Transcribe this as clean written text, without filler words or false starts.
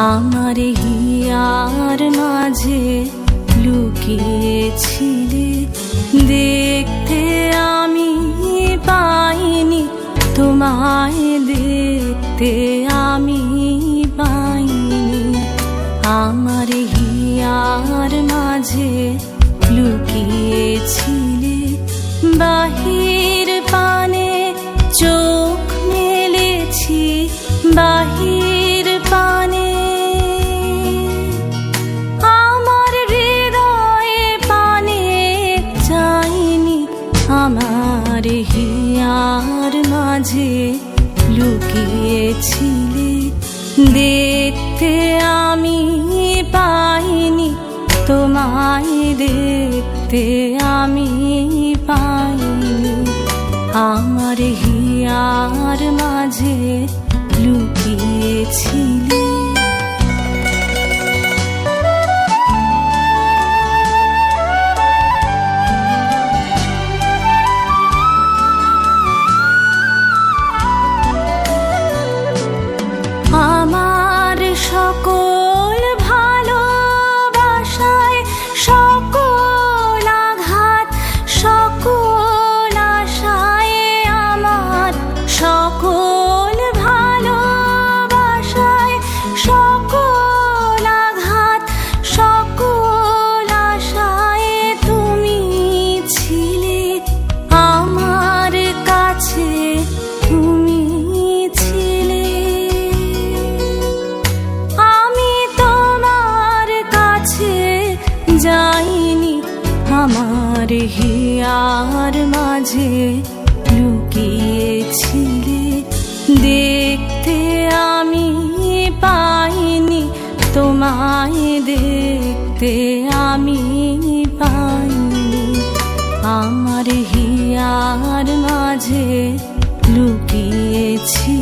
আমার হিয়ার মাঝে লুকিয়েছিলে, দেখতে আমি পাইনি তোমায়, দেখতে আমি পাইনি। আমার হিয়ার মাঝে লুকিয়েছিলে, বাহির পানে চোখ মেলেছি, বাহির পানে আমার হৃদয়ে পানে চাইনি। আমার হিয়ার মাঝে লুকিয়েছিলে, দেখতে আমি পাইনি তোমায়, দেখতে আমি পাইনি। আমার হিয়ার মাঝে লুকিয়েছিলে। আমার সকল ভালোবাসায়, সকল আঘাত, সকল আশায়, আমার সকল ভালোবাসায়, সকল আঘাত, সকল আশায় তুমি ছিলে আমার কাছে, তুমি ছিলে। আমি তোমার কাছে যাইনি, আমার হিয়ার মাঝে লুকিয়েছিলে, দেখতে আমি পাইনি তোমায়, দেখতে আমি পাইনি। আমার হিয়ার মাঝে লুকিয়েছি।